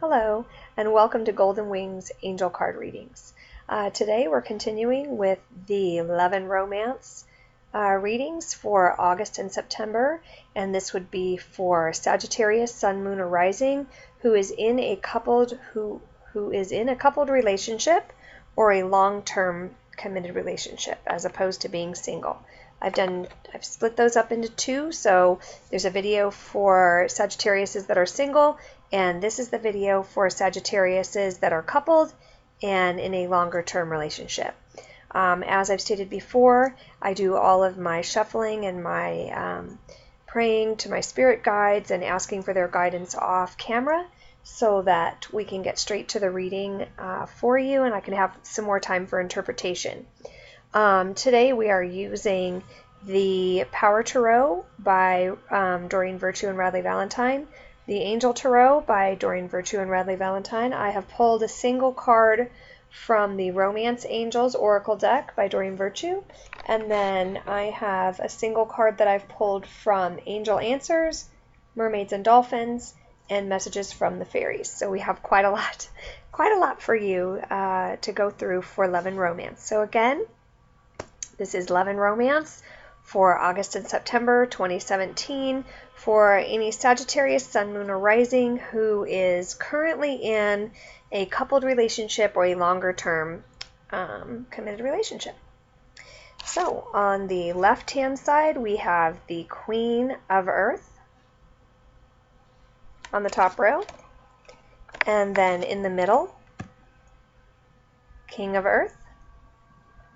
Hello, and welcome to Golden Wings Angel Card Readings. Today we're continuing with the Love and Romance readings for August and September, and this would be for Sagittarius, Sun, Moon, or Rising, who is in a coupled relationship or a long-term committed relationship, as opposed to being single. I've split those up into two, so there's a video for Sagittariuses that are single, and this is the video for Sagittariuses that are coupled and in a longer term relationship. As I've stated before, I do all of my shuffling and my praying to my spirit guides and asking for their guidance off camera so that we can get straight to the reading for you and I can have some more time for interpretation. Today we are using the Power Tarot by Doreen Virtue and Radleigh Valentine, the Angel Tarot by Doreen Virtue and Radleigh Valentine. I have pulled a single card from the Romance Angels Oracle deck by Doreen Virtue, and then I have a single card that I've pulled from Angel Answers, Mermaids and Dolphins, and Messages from the Fairies. So we have quite a lot for you to go through for Love and Romance. So again, this is Love and Romance for August and September 2017 for any Sagittarius, Sun, Moon, or Rising who is currently in a coupled relationship or a longer term committed relationship. So on the left hand side we have the Queen of Earth on the top row, and then in the middle, King of Earth.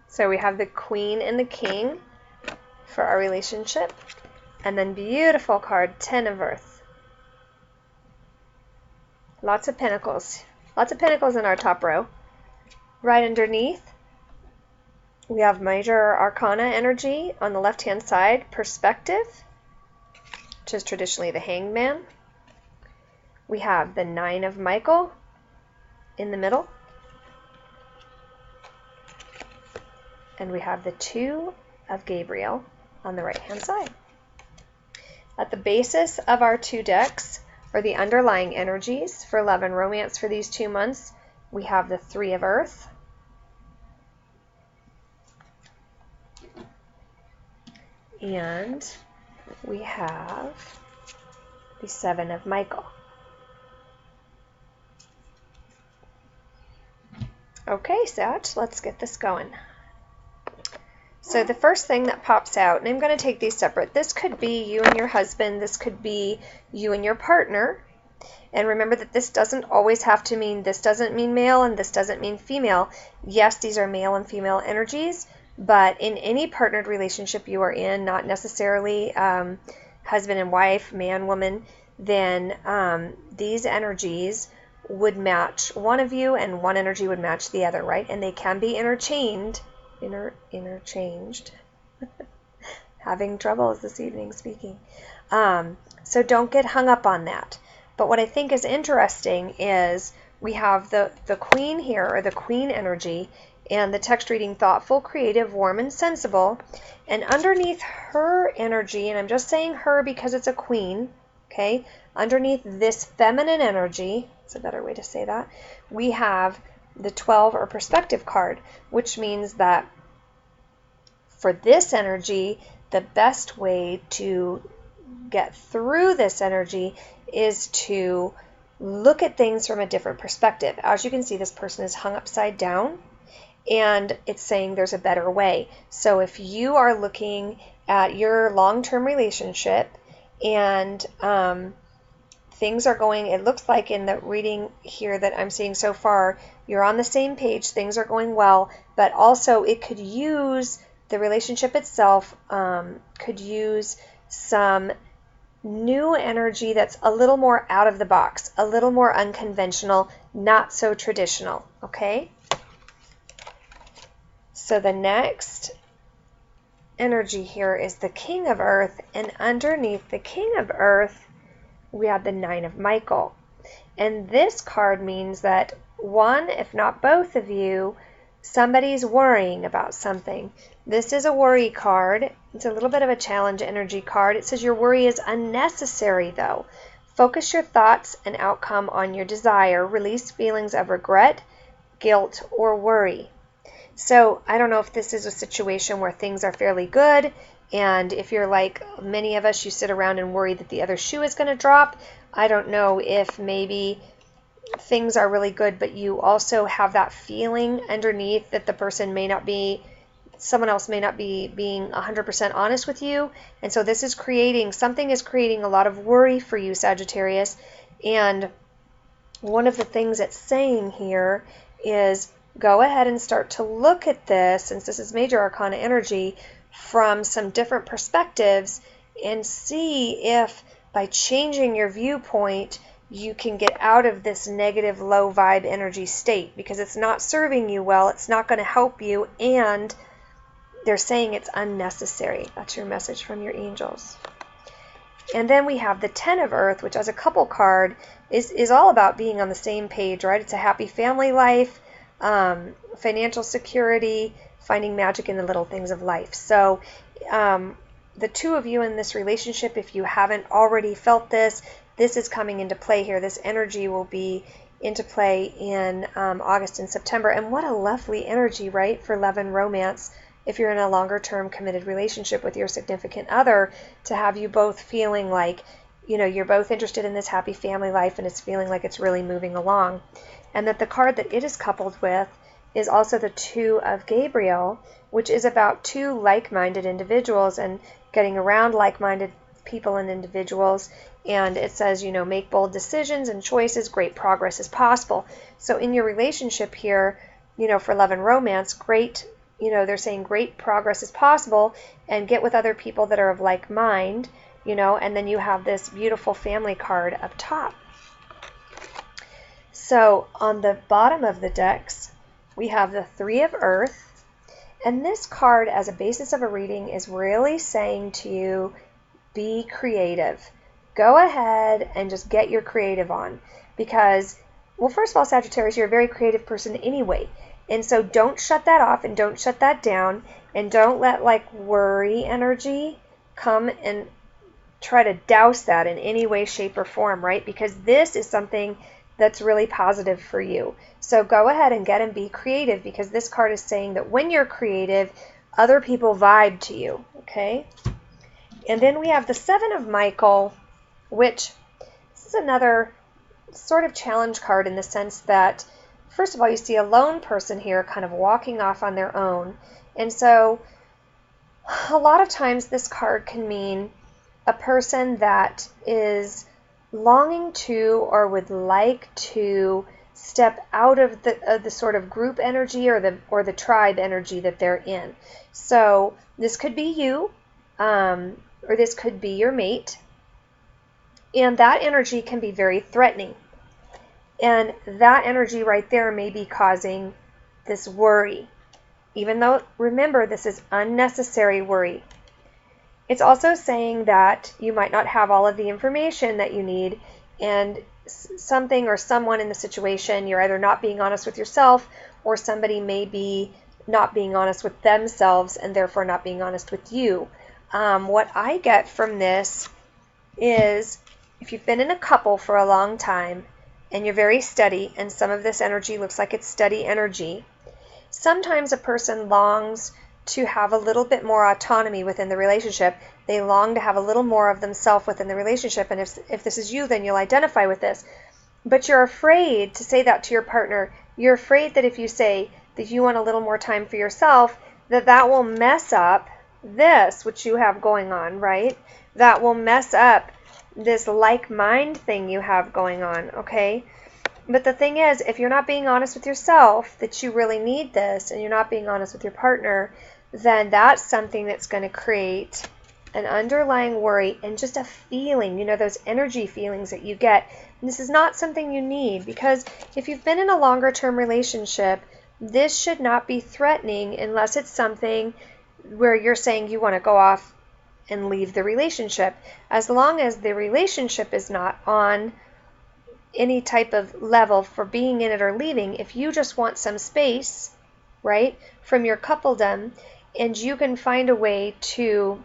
So we have the Queen and the King for our relationship, and then beautiful card, Ten of Earth. Lots of pentacles in our top row. Right underneath, we have Major Arcana energy on the left hand side, Perspective, which is traditionally the Hanged Man. We have the Nine of Michael in the middle. And we have the Two of Gabriel on the right hand side. At the basis of our two decks, or the underlying energies for love and romance for these 2 months, we have the Three of Earth, and we have the Seven of Michael. Okay, Sag, let's get this going. So the first thing that pops out, and I'm going to take these separate. This could be you and your husband. This could be you and your partner. And remember that this doesn't always have to mean, this doesn't mean male and this doesn't mean female. Yes, these are male and female energies, but in any partnered relationship you are in, not necessarily husband and wife, man, woman, then these energies would match one of you and one energy would match the other, right? And they can be interchanged. Having trouble this evening speaking. So don't get hung up on that. But what I think is interesting is we have the Queen here, or the Queen energy, and the text reading thoughtful, creative, warm, and sensible. And underneath her energy, and I'm just saying her because it's a queen, okay? Underneath this feminine energy, it's a better way to say that, we have the 12 or Perspective card, which means that for this energy, the best way to get through this energy is to look at things from a different perspective. As you can see, this person is hung upside down, and it's saying there's a better way. So if you are looking at your long-term relationship and things are going, it looks like in the reading here that I'm seeing so far, you're on the same page, things are going well, but also it could use, the relationship itself could use some new energy that's a little more out of the box, a little more unconventional, not so traditional, okay? So the next energy here is the King of Earth, and underneath the King of Earth, we have the Nine of Michael. And this card means that one, if not both of you, somebody's worrying about something. This is a worry card. It's a little bit of a challenge energy card. It says your worry is unnecessary, though. Focus your thoughts and outcome on your desire. Release feelings of regret, guilt, or worry. So I don't know if this is a situation where things are fairly good, and if you're like many of us, you sit around and worry that the other shoe is going to drop. I don't know if maybe things are really good, but you also have that feeling underneath that the person may not be, someone else may not be being 100% honest with you. And so this is creating, something is creating a lot of worry for you, Sagittarius. And one of the things it's saying here is go ahead and start to look at this, since this is major arcana energy, from some different perspectives, and see if by changing your viewpoint you can get out of this negative low vibe energy state, because it's not serving you well, it's not going to help you, and they're saying it's unnecessary. That's your message from your angels. And then we have the Ten of Earth, which as a couple card is all about being on the same page, right? It's a happy family life, financial security, finding magic in the little things of life. So the two of you in this relationship, if you haven't already felt this, this is coming into play here. This energy will be into play in August and September. And what a lovely energy, right, for love and romance, if you're in a longer term committed relationship with your significant other, to have you both feeling like, you know, you're both interested in this happy family life and it's feeling like it's really moving along. And that the card that it is coupled with is also the Two of Gabriel, which is about two like-minded individuals and getting around like-minded people and individuals. And it says, you know, make bold decisions and choices, great progress is possible. So in your relationship here, you know, for love and romance, great, you know, they're saying great progress is possible, and get with other people that are of like mind, you know, and then you have this beautiful family card up top. So on the bottom of the decks, we have the Three of Earth, and this card as a basis of a reading is really saying to you, be creative. Go ahead and just get your creative on, because, well, first of all, Sagittarius, you're a very creative person anyway. And so don't shut that off and don't shut that down, and don't let like worry energy come and try to douse that in any way, shape, or form, right? Because this is something that's really positive for you. So go ahead and get and be creative, because this card is saying that when you're creative, other people vibe to you, okay? And then we have the Seven of Michael, which this is another sort of challenge card in the sense that, first of all, you see a lone person here kind of walking off on their own. And so a lot of times this card can mean a person that is longing to or would like to step out of the sort of group energy or the tribe energy that they're in. So this could be you, or this could be your mate, and that energy can be very threatening. And that energy right there may be causing this worry, even though, remember, this is unnecessary worry. It's also saying that you might not have all of the information that you need, and something or someone in the situation, you're either not being honest with yourself, or somebody may be not being honest with themselves and therefore not being honest with you. What I get from this is, if you've been in a couple for a long time and you're very steady, and some of this energy looks like it's steady energy, sometimes a person longs to have a little bit more autonomy within the relationship. They long to have a little more of themselves within the relationship, and if this is you, then you'll identify with this. But you're afraid to say that to your partner. You're afraid that if you say that you want a little more time for yourself, that will mess up this, which you have going on, right? That will mess up this like-mind thing you have going on, okay? But the thing is, if you're not being honest with yourself that you really need this, and you're not being honest with your partner, then that's something that's going to create an underlying worry and just a feeling, you know, those energy feelings that you get. And this is not something you need, because if you've been in a longer term relationship, this should not be threatening unless it's something where you're saying you want to go off and leave the relationship. As long as the relationship is not on any type of level for being in it or leaving, if you just want some space, right, from your coupledom, and you can find a way to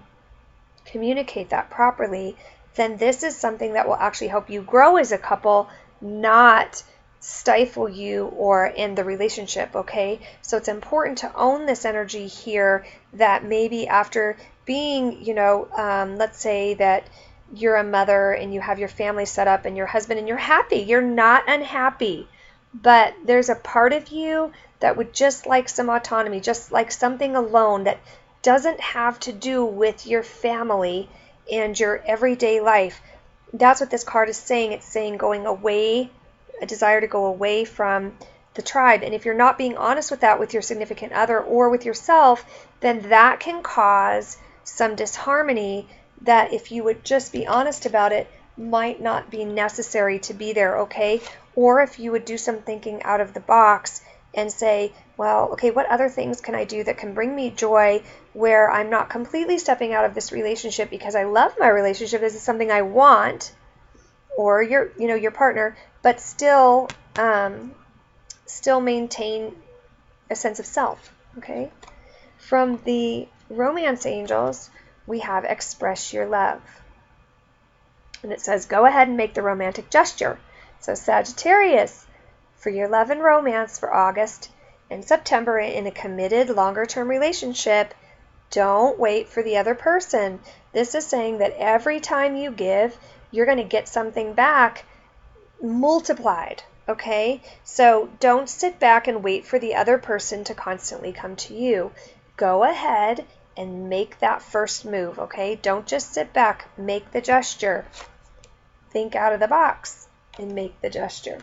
communicate that properly, then this is something that will actually help you grow as a couple, not stifle you or end the relationship, okay? So it's important to own this energy here, that maybe after being, let's say that you're a mother and you have your family set up and your husband, and you're happy, you're not unhappy, but there's a part of you that would just like some autonomy, just like something alone that doesn't have to do with your family and your everyday life. That's what this card is saying. It's saying going away, a desire to go away from the tribe. And if you're not being honest with that with your significant other or with yourself, then that can cause some disharmony that, if you would just be honest about it, might not be necessary to be there, okay? Or if you would do some thinking out of the box and say, well, okay, what other things can I do that can bring me joy, where I'm not completely stepping out of this relationship because I love my relationship, this is something I want, or your partner, but still maintain a sense of self, okay? From the romance angels, we have express your love. And it says, go ahead and make the romantic gesture. So Sagittarius, for your love and romance for August and September in a committed longer-term relationship, don't wait for the other person. This is saying that every time you give, you're going to get something back multiplied, okay? So don't sit back and wait for the other person to constantly come to you. Go ahead and make that first move, okay? Don't just sit back, make the gesture. Think out of the box and make the gesture.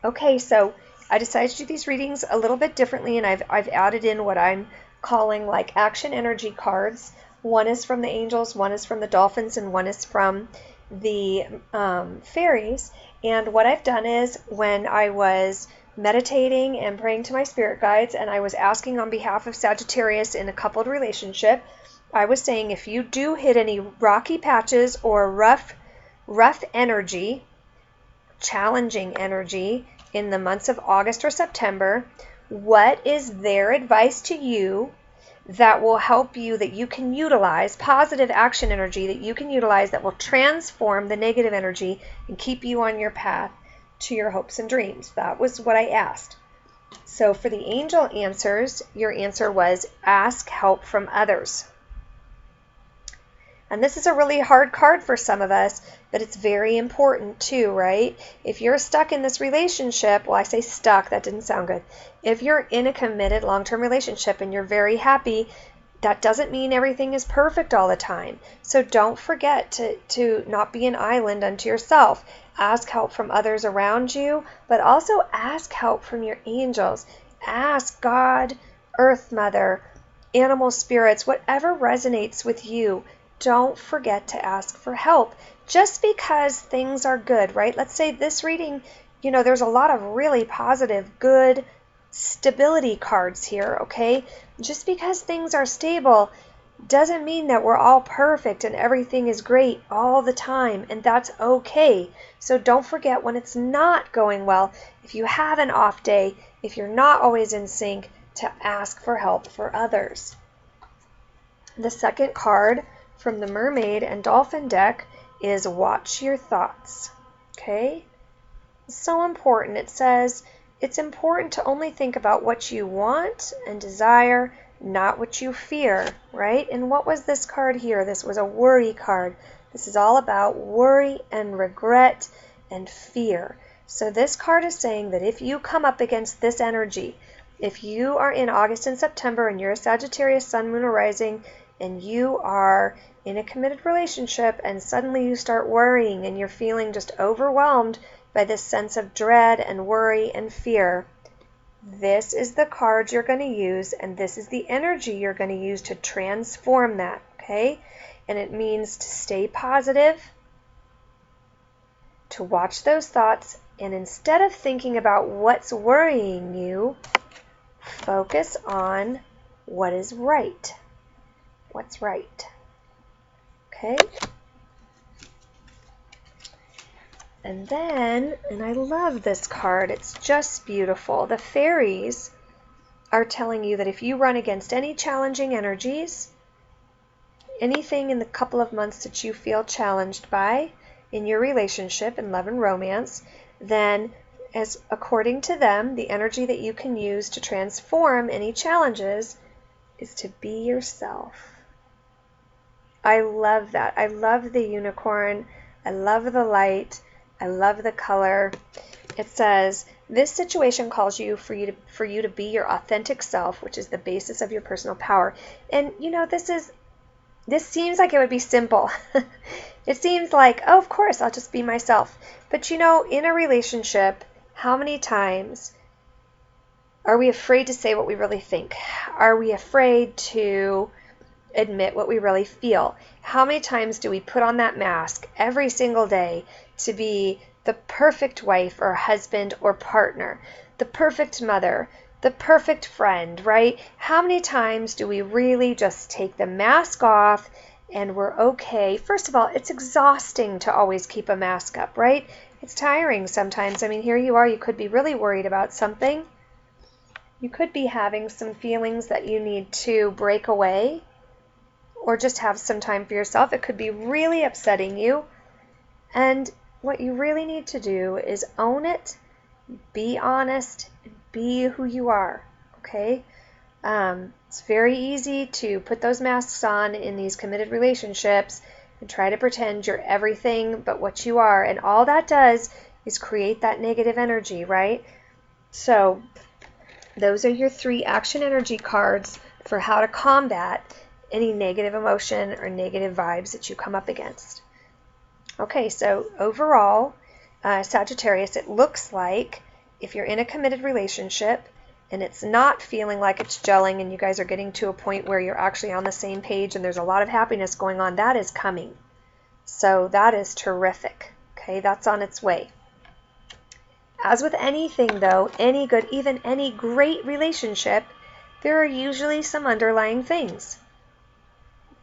Okay, so I decided to do these readings a little bit differently, and I've added in what I'm calling like action energy cards. One is from the angels, one is from the dolphins, and one is from the fairies. And what I've done is, when I was meditating and praying to my spirit guides, and I was asking on behalf of Sagittarius in a coupled relationship, I was saying, if you do hit any rocky patches or rough energy, challenging energy in the months of August or September, what is their advice to you that will help you, that you can utilize, positive action energy that you can utilize, that will transform the negative energy and keep you on your path to your hopes and dreams? That was what I asked. So for the angel answers, your answer was ask help from others. And this is a really hard card for some of us, but it's very important too, right? If you're stuck in this relationship, well, I say stuck, that didn't sound good. If you're in a committed long-term relationship and you're very happy, that doesn't mean everything is perfect all the time. So don't forget to not be an island unto yourself. Ask help from others around you, but also ask help from your angels. Ask God, Earth Mother, animal spirits, whatever resonates with you. Don't forget to ask for help. Just because things are good, right? Let's say this reading, there's a lot of really positive, good stability cards here, okay? Just because things are stable doesn't mean that we're all perfect and everything is great all the time, and that's okay. So don't forget when it's not going well, if you have an off day, if you're not always in sync, to ask for help for others. The second card from the Mermaid and Dolphin deck is watch your thoughts, okay? It's so important. It says it's important to only think about what you want and desire, not what you fear, right? And what was this card here? This was a worry card. This is all about worry and regret and fear. So this card is saying that if you come up against this energy, if you are in August and September and you're a Sagittarius sun, moon, or rising, and you are in a committed relationship and suddenly you start worrying and you're feeling just overwhelmed by this sense of dread and worry and fear, this is the card you're going to use, and this is the energy you're going to use to transform that, okay? And it means to stay positive, to watch those thoughts, and instead of thinking about what's worrying you, focus on what is right. What's right. Okay? And then, and I love this card, it's just beautiful. The fairies are telling you that if you run against any challenging energies, anything in the couple of months that you feel challenged by in your relationship in love and romance, then as according to them, the energy that you can use to transform any challenges is to be yourself. I love that. I love the unicorn. I love the light. I love the color. It says, this situation calls you for you to be your authentic self, which is the basis of your personal power. And you know, this seems like it would be simple. It seems like, oh, of course, I'll just be myself. But you know, in a relationship, how many times are we afraid to say what we really think? Are we afraid to admit what we really feel? How many times do we put on that mask every single day to be the perfect wife or husband or partner, the perfect mother, the perfect friend, right? How many times do we really just take the mask off and we're okay? First of all, it's exhausting to always keep a mask up, right? It's tiring sometimes. I mean, here you are, you could be really worried about something. You could be having some feelings that you need to break away or just have some time for yourself. It could be really upsetting you. And what you really need to do is own it, be honest, be who you are, okay? It's very easy to put those masks on in these committed relationships and try to pretend you're everything but what you are. And all that does is create that negative energy, right? So those are your 3 action energy cards for how to combat any negative emotion or negative vibes that you come up against. Okay, so overall, Sagittarius, it looks like if you're in a committed relationship and it's not feeling like it's gelling and you guys are getting to a point where you're actually on the same page and there's a lot of happiness going on, that is coming. So that is terrific. Okay, that's on its way. As with anything though, any good, even any great relationship, there are usually some underlying things.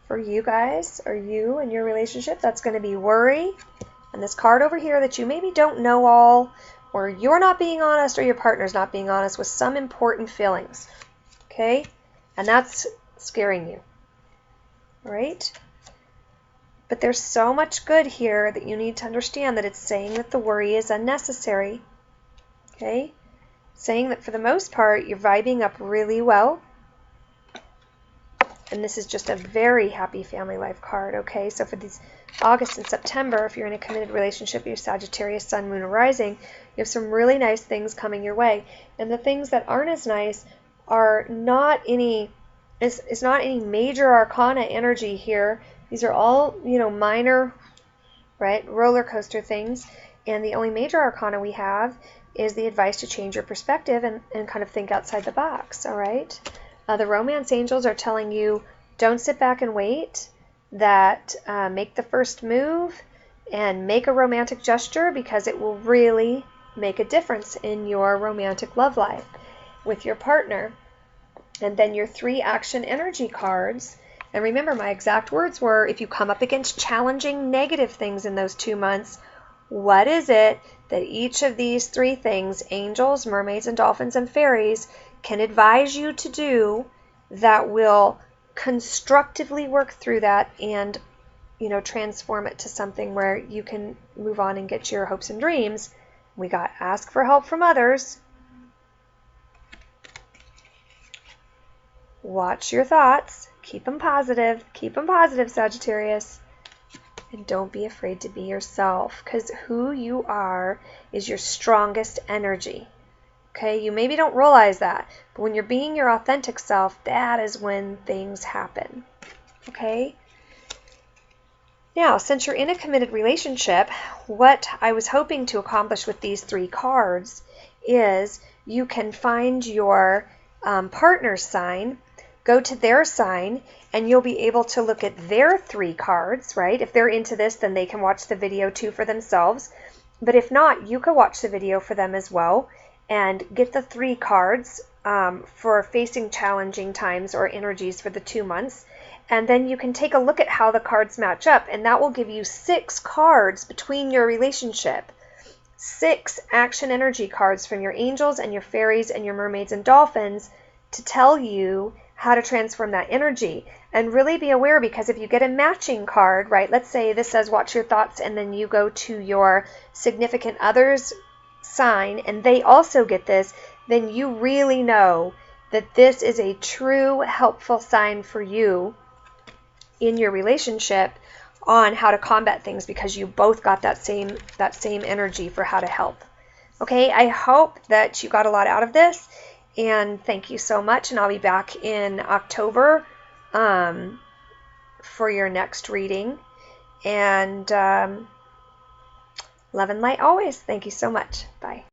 For you guys, or you and your relationship, that's going to be worry. And this card over here that you maybe don't know all, or you're not being honest, or your partner's not being honest with some important feelings. Okay? And that's scaring you. Right? But there's so much good here that you need to understand that it's saying that the worry is unnecessary. Okay? Saying that for the most part, you're vibing up really well. And this is just a very happy family life card, okay? So for these August and September, if you're in a committed relationship, your Sagittarius, Sun, Moon, or Rising, you have some really nice things coming your way. And the things that aren't as nice are not any, it's not any major arcana energy here. These are all, you know, minor, right, roller coaster things. And the only major arcana we have is the advice to change your perspective and kind of think outside the box, all right? The romance angels are telling you, don't sit back and wait, that make the first move and make a romantic gesture because it will really make a difference in your romantic love life with your partner. And then your 3 action energy cards. And remember, my exact words were, if you come up against challenging negative things in those 2 months, what is it that each of these 3 things, angels, mermaids, and dolphins, and fairies, can advise you to do that will constructively work through that and, you know, transform it to something where you can move on and get to your hopes and dreams. We got ask for help from others. Watch your thoughts. Keep them positive. Keep them positive, Sagittarius. And don't be afraid to be yourself, because who you are is your strongest energy. Okay, you maybe don't realize that, but when you're being your authentic self, that is when things happen. Okay? Now, since you're in a committed relationship, what I was hoping to accomplish with these 3 cards is you can find your partner's sign, go to their sign, and you'll be able to look at their 3 cards, right? If they're into this, then they can watch the video too for themselves. But if not, you can watch the video for them as well and get the 3 cards for facing challenging times or energies for the 2 months. And then you can take a look at how the cards match up, and that will give you 6 cards between your relationship. 6 action energy cards from your angels and your fairies and your mermaids and dolphins to tell you how to transform that energy. And really be aware, because if you get a matching card, right, let's say this says watch your thoughts, and then you go to your significant other's sign and they also get this, then you really know that this is a true helpful sign for you in your relationship on how to combat things, because you both got that same energy for how to help. Okay, I hope that you got a lot out of this, and thank you so much, and I'll be back in October for your next reading. And love and light always. Thank you so much. Bye.